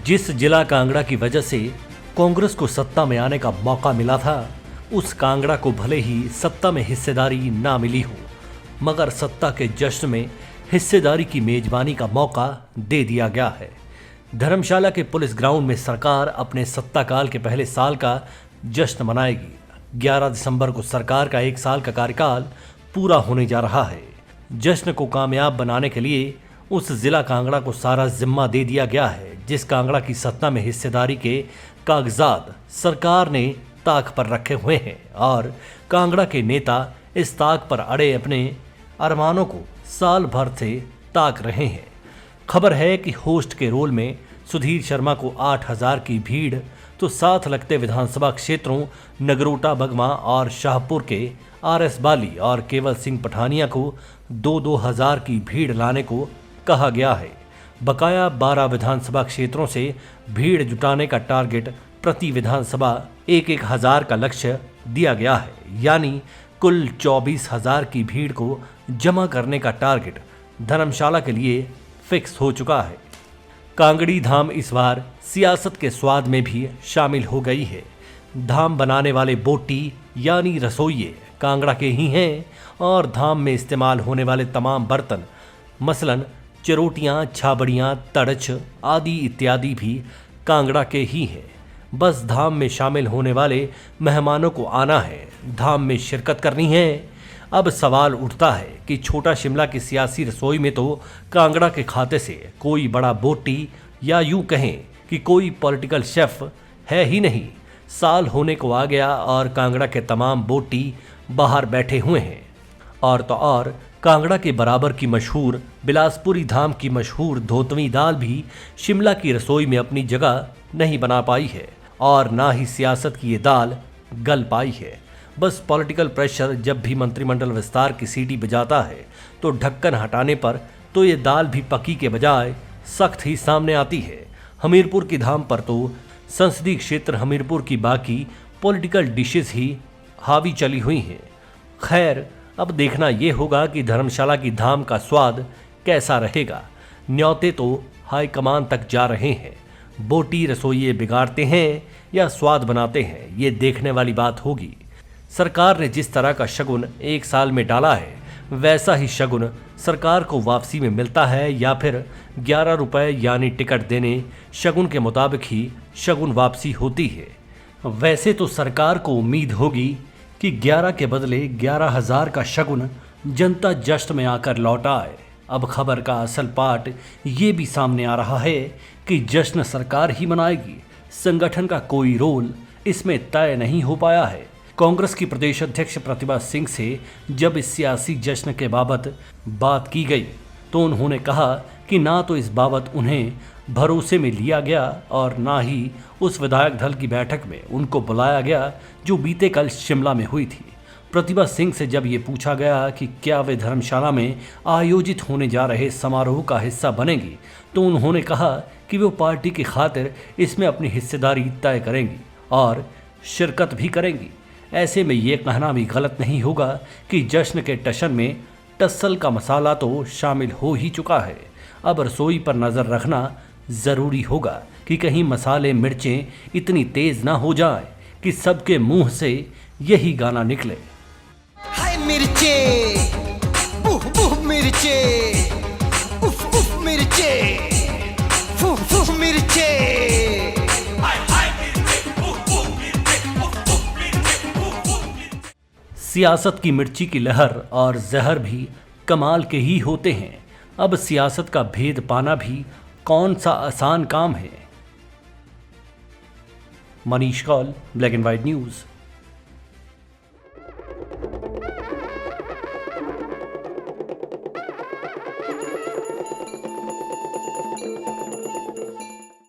जिस जिला कांगड़ा की वजह से कांग्रेस को सत्ता में आने का मौका मिला था, उस कांगड़ा को भले ही सत्ता में हिस्सेदारी ना मिली हो, मगर सत्ता के जश्न में हिस्सेदारी की मेजबानी का मौका दे दिया गया है। धर्मशाला के पुलिस ग्राउंड में सरकार अपने सत्ता काल के पहले साल का जश्न मनाएगी। 11 दिसंबर को सरकार का 1 साल का कार्यकाल पूरा होने जा रहा है। जश्न को कामयाब बनाने के लिए उस जिला कांगड़ा को सारा जिम्मा दे दिया गया है, जिस कांगड़ा की सत्ता में हिस्सेदारी के कागजात सरकार ने ताक पर रखे हुए हैं और कांगड़ा के नेता इस ताक पर अड़े अपने अरमानों को साल भर से ताक रहे हैं। खबर है कि होस्ट के रोल में सुधीर शर्मा को 8000 की भीड़ तो साथ लगते विधानसभा क्षेत्रों नगरोटा, बगमा और शाहपुर के RS बाली और केवल सिंह पठानिया को 2-2 हजार की भीड़ लाने को कहा गया है। बकाया 12 विधानसभा क्षेत्रों से भीड़ जुटाने का टारगेट प्रति विधानसभा 1-1 हजार का लक्ष्य दिया गया है, यानी कुल 24,000 की भीड़ को जमा करने का टारगेट धर्मशाला के लिए फिक्स हो चुका है। कांगड़ी धाम इस बार सियासत के स्वाद में भी शामिल हो गई है। धाम बनाने वाले बोटी यानी रसोइये कांगड़ा के ही हैं और धाम में इस्तेमाल होने वाले तमाम बर्तन मसलन चिरोटियाँ, छाबड़ियाँ, तड़च आदि इत्यादि भी कांगड़ा के ही हैं। बस धाम में शामिल होने वाले मेहमानों को आना है, धाम में शिरकत करनी है। अब सवाल उठता है कि छोटा शिमला की सियासी रसोई में तो कांगड़ा के खाते से कोई बड़ा बोटी या यूं कहें कि कोई पॉलिटिकल शेफ है ही नहीं। साल होने को आ गया और कांगड़ा के तमाम बोटी बाहर बैठे हुए हैं। और तो और कांगड़ा के बराबर की मशहूर बिलासपुरी धाम की मशहूर धोतवी दाल भी शिमला की रसोई में अपनी जगह नहीं बना पाई है और ना ही सियासत की ये दाल गल पाई है। बस पॉलिटिकल प्रेशर जब भी मंत्रिमंडल विस्तार की सीटी बजाता है तो ढक्कन हटाने पर तो ये दाल भी पकी के बजाय सख्त ही सामने आती है। हमीरपुर की धाम पर तो संसदीय क्षेत्र हमीरपुर की बाकी पॉलिटिकल डिशेस ही हावी चली हुई हैं। खैर, अब देखना ये होगा कि धर्मशाला की धाम का स्वाद कैसा रहेगा। न्योते तो हाईकमान तक जा रहे हैं। बोटी रसोइये बिगाड़ते हैं या स्वाद बनाते हैं, ये देखने वाली बात होगी। सरकार ने जिस तरह का शगुन 1 साल में डाला है, वैसा ही शगुन सरकार को वापसी में मिलता है या फिर 11 रुपए यानी टिकट देने शगुन के मुताबिक ही शगुन वापसी होती है। वैसे तो सरकार को उम्मीद होगी कि 11 के बदले 11,000 का शगुन जनता जश्न में आकर लौट आए। अब खबर का असल पार्ट ये भी सामने आ रहा है कि जश्न सरकार ही मनाएगी, संगठन का कोई रोल इसमें तय नहीं हो पाया है। कांग्रेस की प्रदेश अध्यक्ष प्रतिभा सिंह से जब इस सियासी जश्न के बाबत बात की गई तो उन्होंने कहा कि ना तो इस बाबत उन्हें भरोसे में लिया गया और ना ही उस विधायक दल की बैठक में उनको बुलाया गया जो बीते कल शिमला में हुई थी। प्रतिभा सिंह से जब ये पूछा गया कि क्या वे धर्मशाला में आयोजित होने जा रहे समारोह का हिस्सा बनेंगी तो उन्होंने कहा कि वो पार्टी की खातिर इसमें अपनी हिस्सेदारी तय करेंगी और शिरकत भी करेंगी। ऐसे में ये कहना भी गलत नहीं होगा कि जश्न के टशन में टस्सल का मसाला तो शामिल हो ही चुका है। अब रसोई पर नज़र रखना ज़रूरी होगा कि कहीं मसाले मिर्चें इतनी तेज़ ना हो जाए कि सबके मुंह से यही गाना निकले। हाय मिर्चे, उफ उफ मिर्चे, उफ उफ मिर्चे, उफ उफ मिर्चे। सियासत की मिर्ची की लहर और जहर भी कमाल के ही होते हैं। अब सियासत का भेद पाना भी कौन सा आसान काम है। Manish Kaul, black and white news.